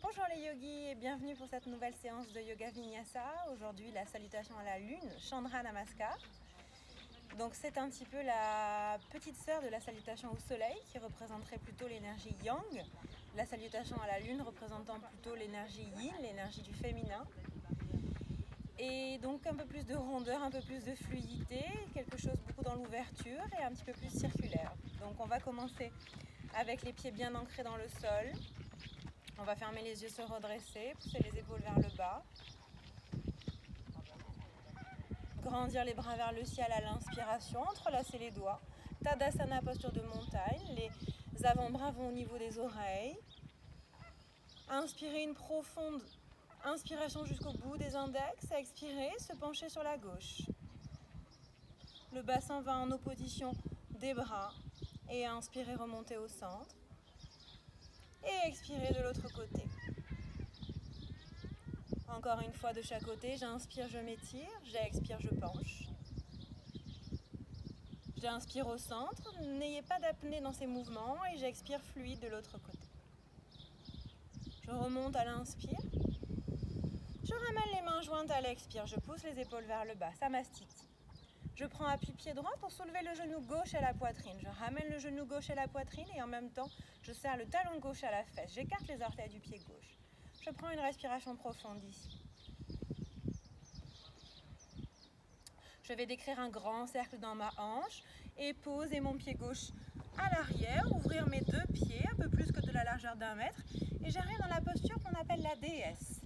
Bonjour les yogis et bienvenue pour cette nouvelle séance de Yoga Vinyasa. Aujourd'hui, la salutation à la lune, Chandra Namaskar. Donc c'est un petit peu la petite sœur de la salutation au soleil qui représenterait plutôt l'énergie yang. La salutation à la lune représentant plutôt l'énergie yin, l'énergie du féminin. Et donc un peu plus de rondeur, un peu plus de fluidité, quelque chose beaucoup dans l'ouverture et un petit peu plus circulaire. Donc on va commencer avec les pieds bien ancrés dans le sol. On va fermer les yeux, se redresser, pousser les épaules vers le bas. Grandir les bras vers le ciel à l'inspiration, entrelacer les doigts. Tadasana, posture de montagne. Les avant-bras vont au niveau des oreilles. Inspirez une profonde inspiration jusqu'au bout des index. Expirez, se pencher sur la gauche. Le bassin va en opposition des bras. Et inspirez, remontez au centre. Et expirez de l'autre côté. Encore une fois de chaque côté, j'inspire, je m'étire, j'expire, je penche. J'inspire au centre, n'ayez pas d'apnée dans ces mouvements et j'expire fluide de l'autre côté. Je remonte à l'inspire. Je ramène les mains jointes à l'expire, je pousse les épaules vers le bas, Samastiti. Je prends appui pied droit pour soulever le genou gauche à la poitrine. Je ramène le genou gauche à la poitrine et en même temps, je serre le talon gauche à la fesse. J'écarte les orteils du pied gauche. Je prends une respiration profonde ici. Je vais décrire un grand cercle dans ma hanche et poser mon pied gauche à l'arrière, ouvrir mes deux pieds, un peu plus que de la largeur d'1 mètre, et j'arrive dans la posture qu'on appelle la déesse.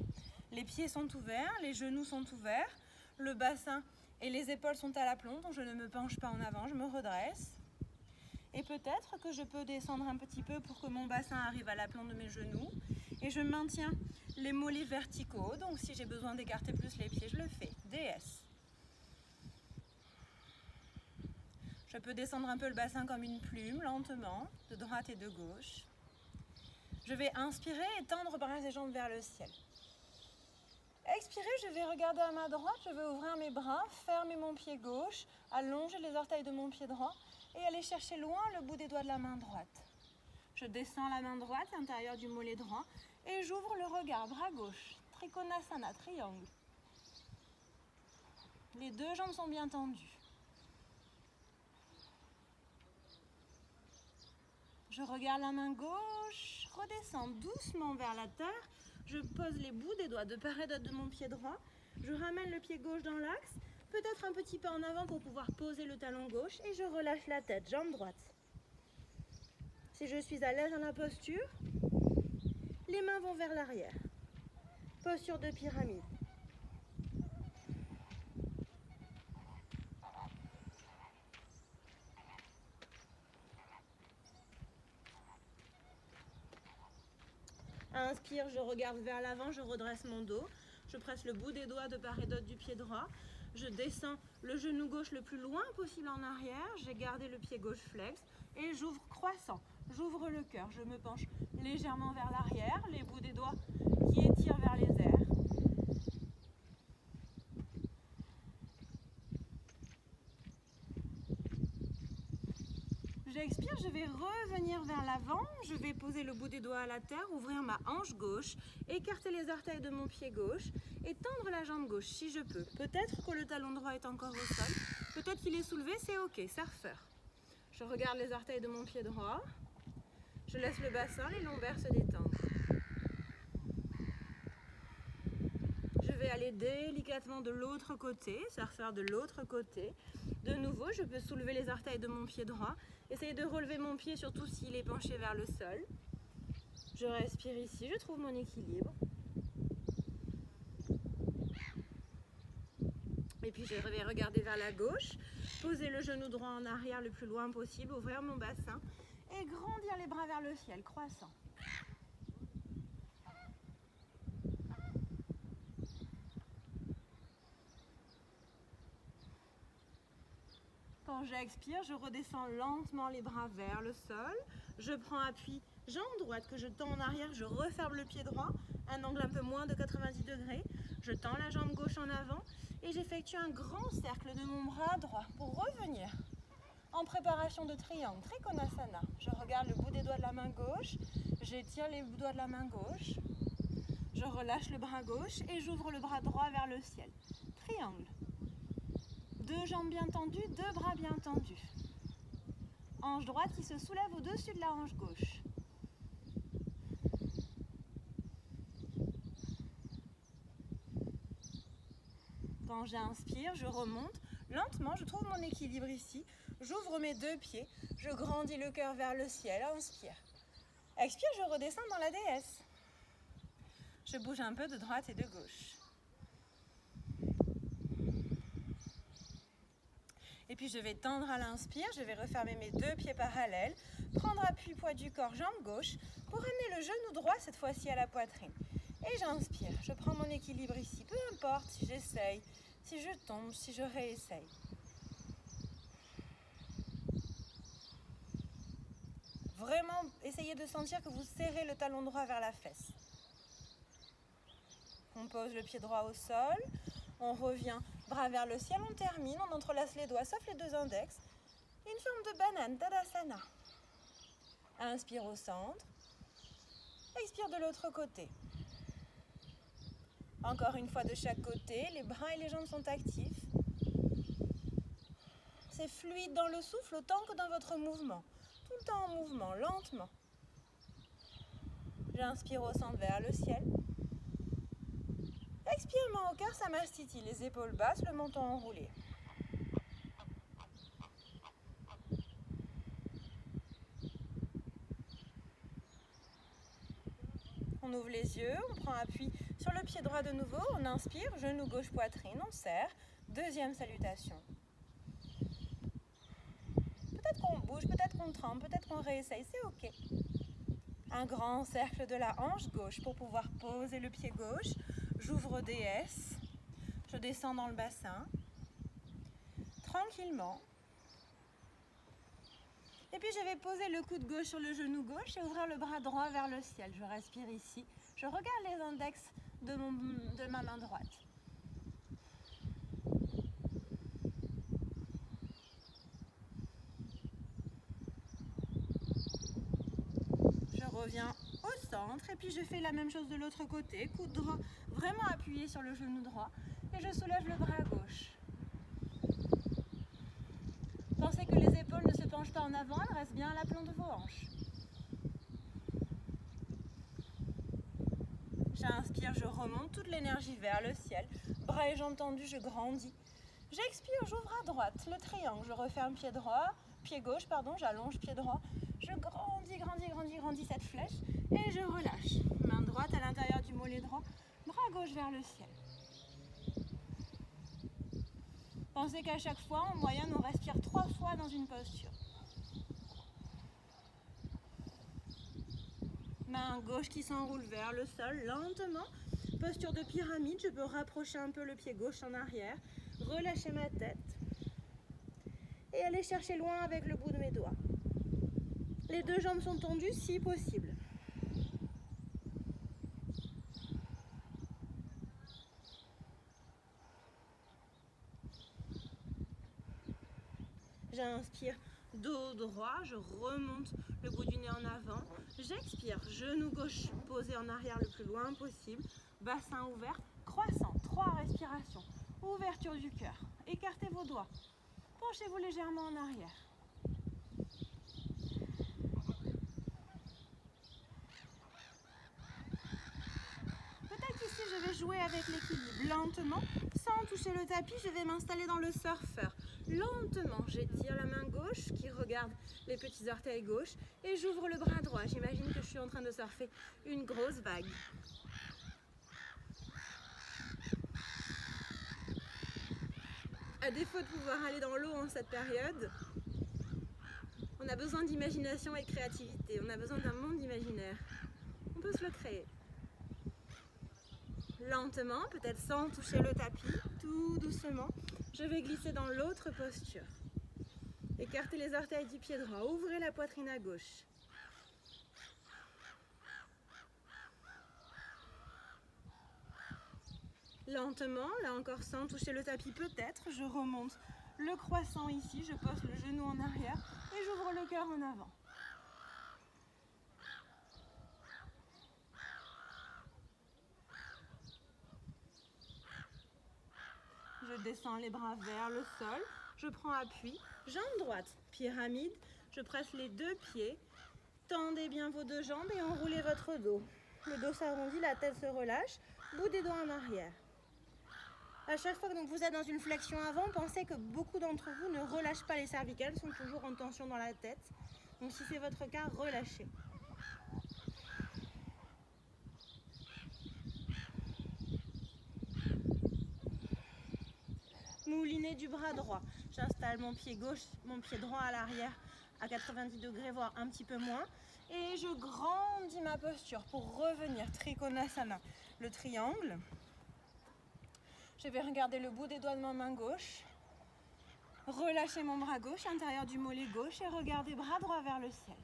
Les pieds sont ouverts, les genoux sont ouverts, le bassin et les épaules sont à l'aplomb, donc je ne me penche pas en avant, je me redresse. Et peut-être que je peux descendre un petit peu pour que mon bassin arrive à l'aplomb de mes genoux. Et je maintiens les mollets verticaux, donc si j'ai besoin d'écarter plus les pieds, je le fais. Déesse. Je peux descendre un peu le bassin comme une plume, lentement, de droite et de gauche. Je vais inspirer et tendre bras et jambes vers le ciel. Expirer, je vais regarder à ma droite, je vais ouvrir mes bras, fermer mon pied gauche, allonger les orteils de mon pied droit et aller chercher loin le bout des doigts de la main droite. Je descends la main droite, l'intérieur du mollet droit, et j'ouvre le regard, bras gauche, Trikonasana, triangle. Les deux jambes sont bien tendues. Je regarde la main gauche, redescends doucement vers la terre. Je pose les bouts des doigts de part et d'autre de mon pied droit. Je ramène le pied gauche dans l'axe, peut-être un petit peu en avant pour pouvoir poser le talon gauche et je relâche la tête, jambe droite. Si je suis à l'aise dans la posture, les mains vont vers l'arrière. Posture de pyramide. Inspire, je regarde vers l'avant, je redresse mon dos. Je presse le bout des doigts de part et d'autre du pied droit. Je descends le genou gauche le plus loin possible en arrière. J'ai gardé le pied gauche flex et j'ouvre croissant. J'ouvre le cœur, je me penche légèrement vers l'arrière, les bouts des doigts qui étirent vers les airs. J'expire, je vais revenir vers l'avant, je vais poser le bout des doigts à la terre, ouvrir ma hanche gauche, écarter les orteils de mon pied gauche et tendre la jambe gauche si je peux. Peut-être que le talon droit est encore au sol, peut-être qu'il est soulevé, c'est ok, surfeur. Je regarde les orteils de mon pied droit, je laisse le bassin, les lombaires se détendre. Je vais aller délicatement de l'autre côté, surfeur de l'autre côté. De nouveau, je peux soulever les orteils de mon pied droit, essayer de relever mon pied surtout s'il est penché vers le sol. Je respire ici, je trouve mon équilibre. Et puis je vais regarder vers la gauche, poser le genou droit en arrière le plus loin possible, ouvrir mon bassin et grandir les bras vers le ciel, croissant. Quand j'expire, je redescends lentement les bras vers le sol. Je prends appui jambe droite que je tends en arrière, je referme le pied droit, un angle un peu moins de 90 degrés. Je tends la jambe gauche en avant et j'effectue un grand cercle de mon bras droit pour revenir en préparation de triangle, Trikonasana. Je regarde le bout des doigts de la main gauche, j'étire les doigts de la main gauche. Je relâche le bras gauche et j'ouvre le bras droit vers le ciel. Triangle. 2 jambes bien tendues, 2 bras bien tendus. Hanche droite qui se soulève au-dessus de la hanche gauche. Quand j'inspire, je remonte. Lentement, je trouve mon équilibre ici. J'ouvre mes 2 pieds. Je grandis le cœur vers le ciel. Inspire. Expire, je redescends dans la déesse. Je bouge un peu de droite et de gauche. Et puis je vais tendre à l'inspire, je vais refermer mes 2 pieds parallèles, prendre appui poids du corps, jambe gauche, pour amener le genou droit cette fois-ci à la poitrine. Et j'inspire, je prends mon équilibre ici, peu importe si j'essaye, si je tombe, si je réessaye. Vraiment, essayez de sentir que vous serrez le talon droit vers la fesse. On pose le pied droit au sol, on revient bras vers le ciel, on termine, on entrelace les doigts sauf les 2 index. Une forme de banane, Tadasana. Inspire au centre, expire de l'autre côté. Encore une fois de chaque côté, les bras et les jambes sont actifs. C'est fluide dans le souffle autant que dans votre mouvement. Tout le temps en mouvement, lentement. J'inspire au centre vers le ciel. Expire, main au cœur, Samastiti, les épaules basses, le menton enroulé. On ouvre les yeux, on prend appui sur le pied droit de nouveau, on inspire, genou gauche, poitrine, on serre. 2e salutation. Peut-être qu'on bouge, peut-être qu'on tremble, peut-être qu'on réessaye, c'est ok. Un grand cercle de la hanche gauche pour pouvoir poser le pied gauche. J'ouvre déesse, je descends dans le bassin, tranquillement. Et puis je vais poser le coude gauche sur le genou gauche et ouvrir le bras droit vers le ciel. Je respire ici. Je regarde les index de ma main droite. Je reviens au centre et puis je fais la même chose de l'autre côté. Coude droit vraiment appuyé sur le genou droit et je soulève le bras gauche. Pensez que les épaules ne se penchent pas en avant, elles restent bien à l'aplomb de vos hanches. J'inspire, je remonte toute l'énergie vers le ciel. Bras et jambes tendus, je grandis. J'expire, j'ouvre à droite, le triangle. Je referme pied droit, pied gauche, pardon, j'allonge pied droit. Je grandis cette flèche et je relâche. Main droite à l'intérieur du mollet droit, bras gauche vers le ciel. Pensez qu'à chaque fois, en moyenne, on respire 3 fois dans une posture. Main gauche qui s'enroule vers le sol, lentement. Posture de pyramide, je peux rapprocher un peu le pied gauche en arrière, relâcher ma tête et aller chercher loin avec le bout de mes doigts. Les 2 jambes sont tendues si possible. J'inspire, dos droit, je remonte le bout du nez en avant. J'expire, genou gauche posé en arrière le plus loin possible. Bassin ouvert, croissant, 3 respirations. Ouverture du cœur, écartez vos doigts. Penchez-vous légèrement en arrière. Peut-être ici je vais jouer avec l'équilibre lentement. Sans toucher le tapis, je vais m'installer dans le surfeur. Lentement, j'étire la main gauche qui regarde les petits orteils gauche et j'ouvre le bras droit. J'imagine que je suis en train de surfer une grosse vague. À défaut de pouvoir aller dans l'eau en cette période, on a besoin d'imagination et de créativité. On a besoin d'un monde imaginaire. On peut se le créer. Lentement, peut-être sans toucher le tapis, tout doucement, je vais glisser dans l'autre posture. Écartez les orteils du pied droit, ouvrez la poitrine à gauche. Lentement, là encore sans toucher le tapis peut-être, je remonte le croissant ici, je pose le genou en arrière et j'ouvre le cœur en avant. descends les bras vers le sol. Je prends appui, jambe droite, pyramide. Je presse les deux pieds. Tendez bien vos deux jambes et enroulez votre dos. Le dos s'arrondit, la tête se relâche. Bout des doigts en arrière. À chaque fois que donc, vous êtes dans une flexion avant, pensez que beaucoup d'entre vous ne relâchent pas les cervicales, sont toujours en tension dans la tête. Donc si c'est votre cas, relâchez. Moulinet du bras droit. J'installe mon pied gauche, mon pied droit à l'arrière à 90 degrés, voire un petit peu moins. Et je grandis ma posture pour revenir Trikonasana, le triangle. Je vais regarder le bout des doigts de ma main gauche. Relâchez mon bras gauche, intérieur du mollet gauche et regardez bras droit vers le ciel.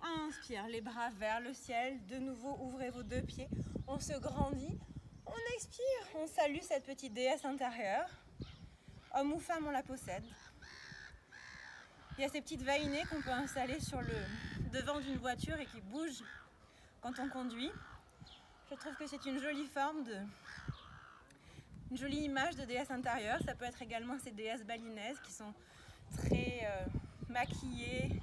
Inspire, les bras vers le ciel. De nouveau, ouvrez vos deux pieds. On se grandit. On expire. On salue cette petite déesse intérieure. Homme ou femme, on la possède. Il y a ces petites vainées qu'on peut installer sur le devant d'une voiture et qui bougent quand on conduit. Je trouve que c'est une jolie forme une jolie image de déesse intérieure. Ça peut être également ces déesses balinaises qui sont très maquillées,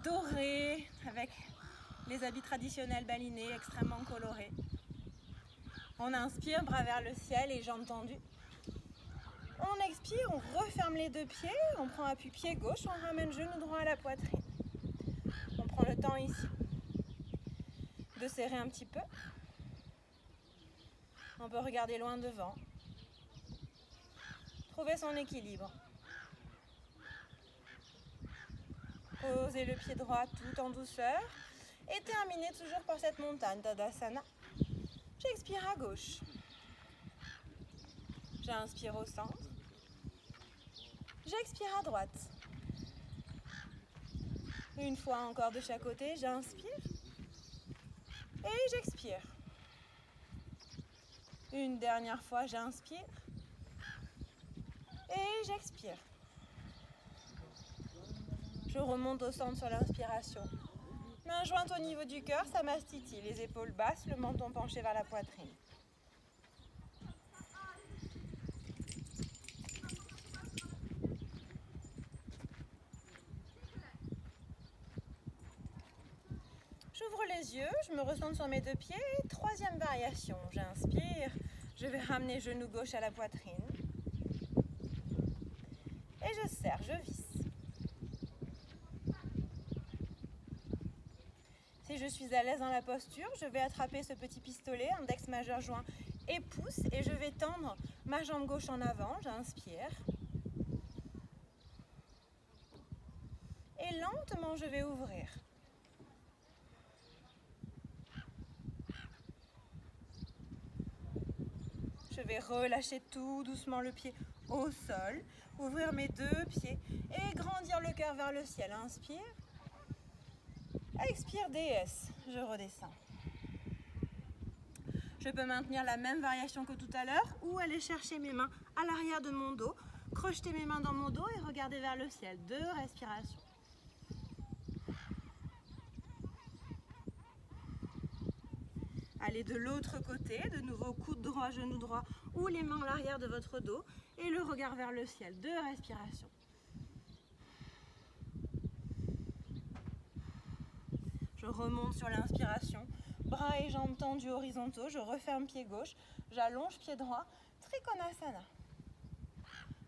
dorées, avec les habits traditionnels balinais extrêmement colorés. On inspire, bras vers le ciel et jambes tendues. On expire, on referme les deux pieds, on prend appui pied gauche, on ramène genou droit à la poitrine. On prend le temps ici de serrer un petit peu. On peut regarder loin devant. Trouver son équilibre. Posez le pied droit tout en douceur. Et terminez toujours par cette montagne Tadasana. J'expire à gauche. J'inspire au centre. J'expire à droite. Une fois encore de chaque côté, j'inspire. Et j'expire. Une dernière fois, j'inspire. Et j'expire. Je remonte au centre sur l'inspiration. Main jointe au niveau du cœur, ça mastitille. Les épaules basses, le menton penché vers la poitrine. J'ouvre les yeux, je me recentre sur mes deux pieds. Troisième variation, j'inspire. Je vais ramener genou gauche à la poitrine. Et je serre, je visse. Si je suis à l'aise dans la posture, je vais attraper ce petit pistolet, index majeur joint et pouce, et je vais tendre ma jambe gauche en avant, j'inspire. Et lentement, je vais ouvrir. Je vais relâcher tout doucement le pied au sol, ouvrir mes deux pieds et grandir le cœur vers le ciel. Inspire. Expire, déesse. Je redescends. Je peux maintenir la même variation que tout à l'heure ou aller chercher mes mains à l'arrière de mon dos, crocheter mes mains dans mon dos et regarder vers le ciel. 2 respirations. Allez de l'autre côté, de nouveau coude droit, genou droit ou les mains à l'arrière de votre dos et le regard vers le ciel. 2 respirations. Je remonte sur l'inspiration, bras et jambes tendus horizontaux, je referme pied gauche, j'allonge pied droit, Trikonasana.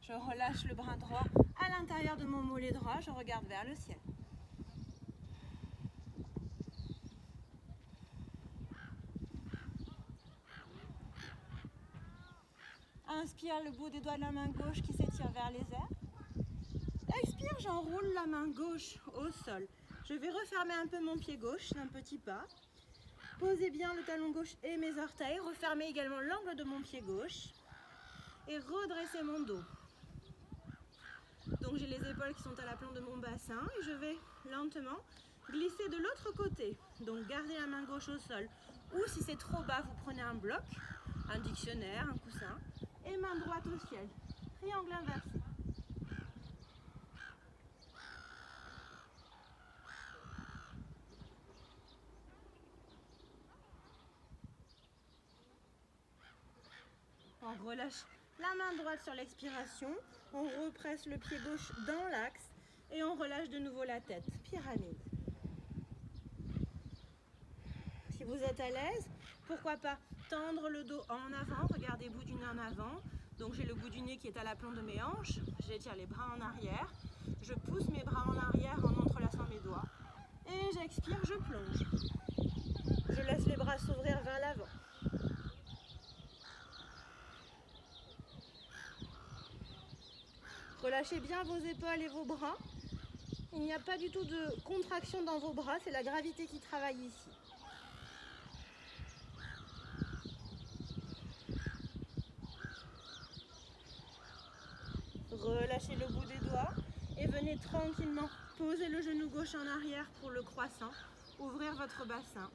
Je relâche le bras droit à l'intérieur de mon mollet droit, je regarde vers le ciel. Inspire, le bout des doigts de la main gauche qui s'étire vers les airs. Expire, j'enroule la main gauche au sol. Je vais refermer un peu mon pied gauche d'un petit pas. Posez bien le talon gauche et mes orteils. Refermez également l'angle de mon pied gauche. Et redressez mon dos. Donc j'ai les épaules qui sont à l'aplomb de mon bassin. Et je vais lentement glisser de l'autre côté. Donc gardez la main gauche au sol. Ou si c'est trop bas, vous prenez un bloc, un dictionnaire, un coussin. Et main droite au ciel. Triangle inversé. On relâche la main droite sur l'expiration, on represse le pied gauche dans l'axe et on relâche de nouveau la tête. Pyramide. Si vous êtes à l'aise, pourquoi pas tendre le dos en avant, regardez bout du nez en avant. Donc j'ai le bout du nez qui est à l'aplomb de mes hanches, j'étire les bras en arrière, je pousse mes bras en arrière en entrelaçant mes doigts et j'expire, je plonge. Je laisse les bras s'ouvrir vers l'avant. Relâchez bien vos épaules et vos bras. Il n'y a pas du tout de contraction dans vos bras, c'est la gravité qui travaille ici. Relâchez le bout des doigts et venez tranquillement poser le genou gauche en arrière pour le croissant. Ouvrir votre bassin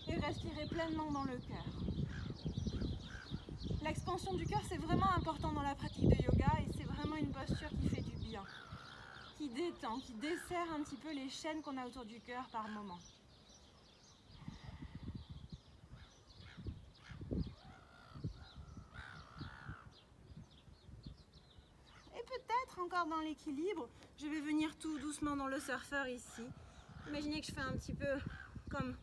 et respirez pleinement dans le cœur. L'expansion du cœur, c'est vraiment important dans la pratique de yoga et c'est vraiment une posture qui fait du bien, qui détend, qui desserre un petit peu les chaînes qu'on a autour du cœur par moment. Et peut-être encore dans l'équilibre, je vais venir tout doucement dans le surfeur ici. Imaginez que je fais un petit peu comme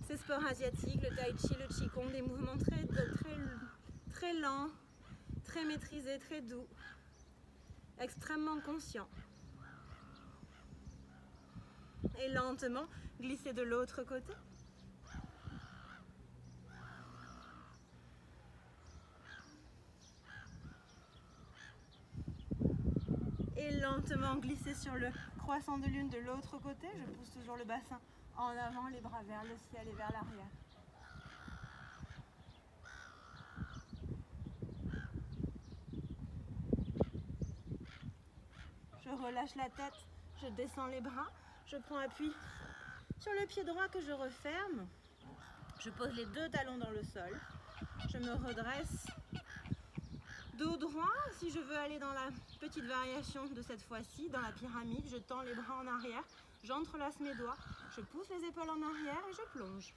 ces sports asiatiques, le tai chi, le qigong, des mouvements très lents, très maîtrisés, très doux, extrêmement conscients. Et lentement, glisser de l'autre côté. Et lentement glisser sur le croissant de lune de l'autre côté. Je pousse toujours le bassin en avant, les bras vers le ciel et vers l'arrière. Je relâche la tête, je descends les bras, je prends appui sur le pied droit que je referme. Je pose les deux talons dans le sol. Je me redresse. Dos droit, si je veux aller dans la petite variation de cette fois-ci, dans la pyramide, je tends les bras en arrière, j'entrelace mes doigts, je pousse les épaules en arrière et je plonge.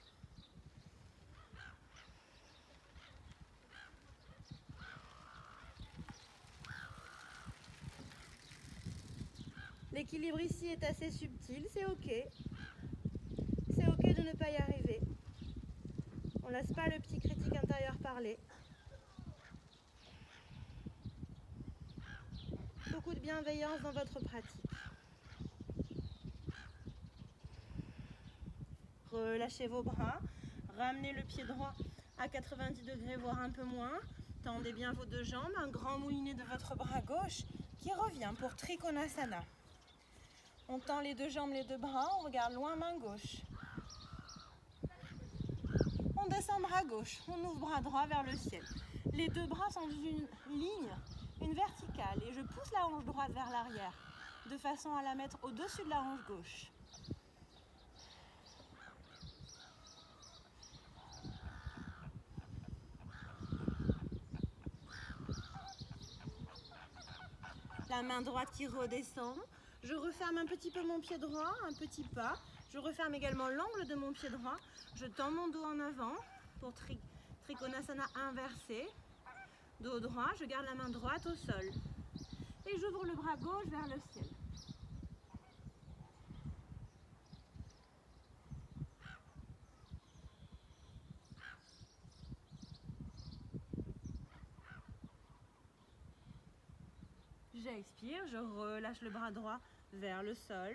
L'équilibre ici est assez subtil, c'est ok. C'est ok de ne pas y arriver. On ne laisse pas le petit critique intérieur parler. Beaucoup de bienveillance dans votre pratique. Relâchez vos bras, ramenez le pied droit à 90 degrés, voire un peu moins. Tendez bien vos deux jambes, un grand moulinet de votre bras gauche qui revient pour Trikonasana. On tend les deux jambes, les deux bras, on regarde loin, main gauche. On descend bras gauche, on ouvre bras droit vers le ciel. Les deux bras sont dans une ligne, une verticale, et je pousse la hanche droite vers l'arrière, de façon à la mettre au-dessus de la hanche gauche. La main droite qui redescend. Je referme un petit peu mon pied droit, un petit pas. Je referme également l'angle de mon pied droit. Je tends mon dos en avant pour Trikonasana inversé. Dos droit, je garde la main droite au sol. Et j'ouvre le bras gauche vers le ciel. J'expire, je relâche le bras droit vers le sol.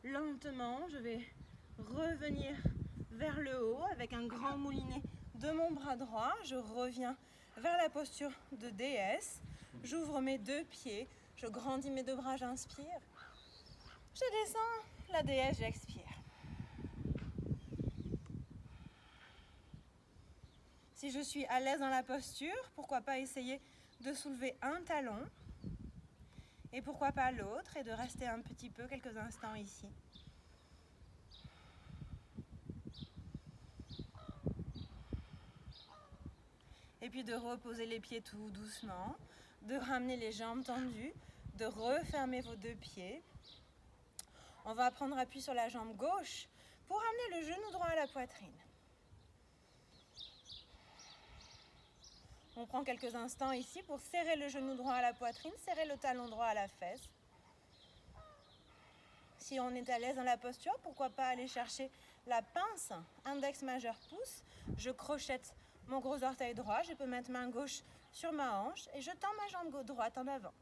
Lentement, je vais revenir vers le haut avec un grand moulinet de mon bras droit. Je reviens vers la posture de déesse. J'ouvre mes deux pieds, je grandis mes deux bras, j'inspire. Je descends la déesse, j'expire. Si je suis à l'aise dans la posture, pourquoi pas essayer de soulever un talon et pourquoi pas l'autre et de rester un petit peu, quelques instants ici. Et puis de reposer les pieds tout doucement, de ramener les jambes tendues, de refermer vos deux pieds. On va prendre appui sur la jambe gauche pour ramener le genou droit à la poitrine. On prend quelques instants ici pour serrer le genou droit à la poitrine, serrer le talon droit à la fesse. Si on est à l'aise dans la posture, pourquoi pas aller chercher la pince, index majeur pouce. Je crochette mon gros orteil droit, je peux mettre main gauche sur ma hanche et je tends ma jambe droite en avant.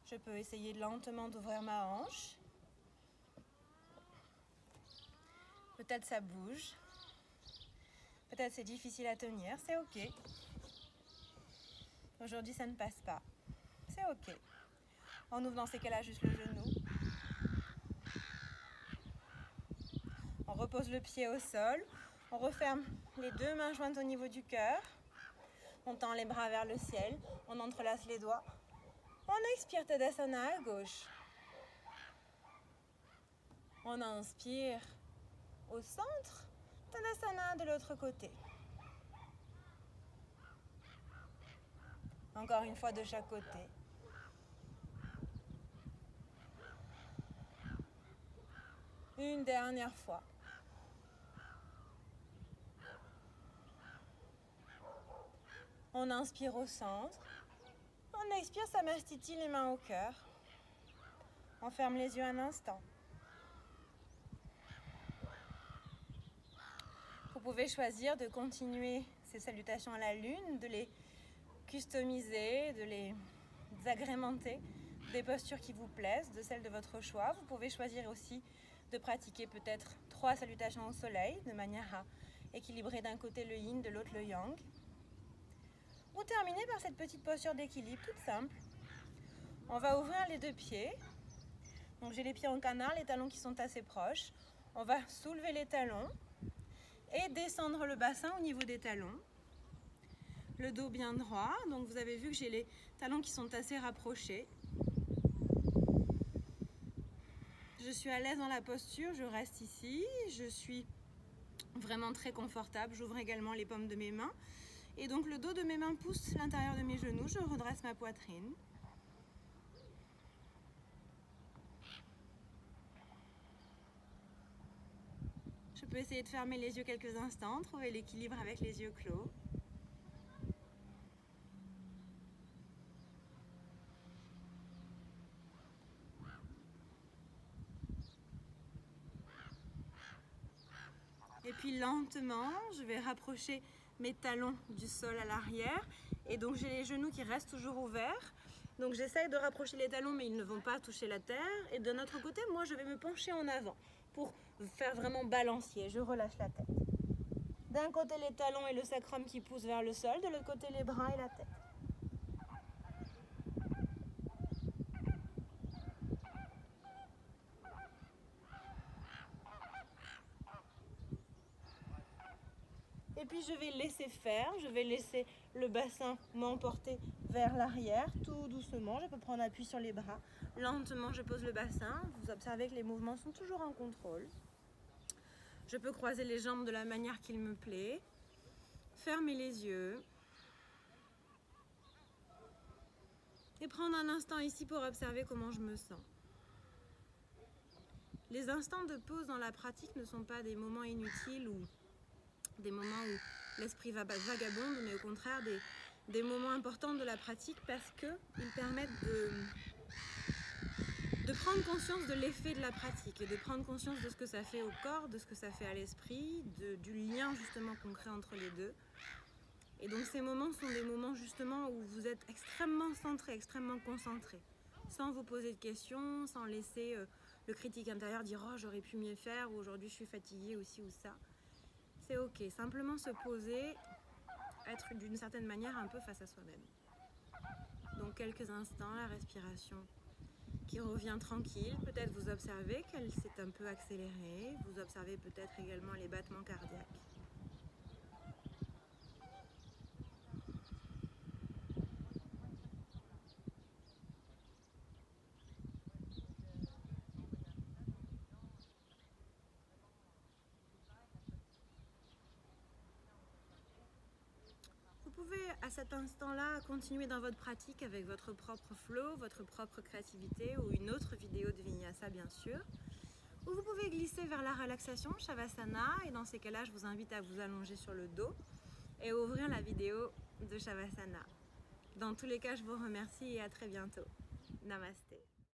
Je peux essayer lentement d'ouvrir ma hanche. Peut-être ça bouge. Peut-être c'est difficile à tenir, c'est ok. Aujourd'hui, ça ne passe pas. C'est ok. On ouvre dans ces cas-là juste le genou. On repose le pied au sol. On referme les deux mains jointes au niveau du cœur. On tend les bras vers le ciel. On entrelace les doigts. On expire Tadasana à gauche. On inspire au centre. Tadasana de l'autre côté. Encore une fois de chaque côté. Une dernière fois. On inspire au centre. On expire Samastiti, les mains au cœur. On ferme les yeux un instant. Vous pouvez choisir de continuer ces salutations à la lune, de les customiser, de les agrémenter des postures qui vous plaisent, de celles de votre choix. Vous pouvez choisir aussi de pratiquer peut-être 3 salutations au soleil, de manière à équilibrer d'un côté le yin, de l'autre le yang. Ou terminer par cette petite posture d'équilibre toute simple. On va ouvrir les deux pieds. Donc j'ai les pieds en canard, les talons qui sont assez proches. On va soulever les talons et descendre le bassin au niveau des talons. Le dos bien droit. Donc vous avez vu que j'ai les talons qui sont assez rapprochés. Je suis à l'aise dans la posture, je reste ici. Je suis vraiment très confortable. J'ouvre également les paumes de mes mains. Et donc le dos de mes mains pousse l'intérieur de mes genoux. Je redresse ma poitrine. Je peux essayer de fermer les yeux quelques instants, trouver l'équilibre avec les yeux clos. Et puis lentement, je vais rapprocher mes talons du sol à l'arrière. Et donc j'ai les genoux qui restent toujours ouverts. Donc j'essaye de rapprocher les talons, mais ils ne vont pas toucher la terre. Et de notre côté, moi je vais me pencher en avant pour faire vraiment balancier. Je relâche la tête. D'un côté les talons et le sacrum qui poussent vers le sol, de l'autre côté les bras et la tête. Et puis je vais laisser faire, je vais laisser le bassin m'emporter vers l'arrière, tout doucement. Je peux prendre appui sur les bras. Lentement, je pose le bassin. Vous observez que les mouvements sont toujours en contrôle. Je peux croiser les jambes de la manière qu'il me plaît. Fermer les yeux. Et prendre un instant ici pour observer comment je me sens. Les instants de pause dans la pratique ne sont pas des moments inutiles ou des moments où l'esprit vagabonde, mais au contraire des moments importants de la pratique parce qu'ils permettent de prendre conscience de l'effet de la pratique et de prendre conscience de ce que ça fait au corps, de ce que ça fait à l'esprit, du lien justement qu'on crée entre les deux. Et donc ces moments sont des moments justement où vous êtes extrêmement centré, extrêmement concentré, sans vous poser de questions, sans laisser le critique intérieur dire « Oh, j'aurais pu mieux faire » ou « Aujourd'hui, je suis fatiguée » ou ci ou ça. C'est ok, simplement se poser, être d'une certaine manière un peu face à soi-même. Donc quelques instants, la respiration qui revient tranquille. Peut-être vous observez qu'elle s'est un peu accélérée. Vous observez peut-être également les battements cardiaques. Vous pouvez à cet instant-là continuer dans votre pratique avec votre propre flow, votre propre créativité ou une autre vidéo de Vinyasa bien sûr. Ou vous pouvez glisser vers la relaxation, Shavasana, et dans ces cas-là, je vous invite à vous allonger sur le dos et ouvrir la vidéo de Shavasana. Dans tous les cas, je vous remercie et à très bientôt. Namasté.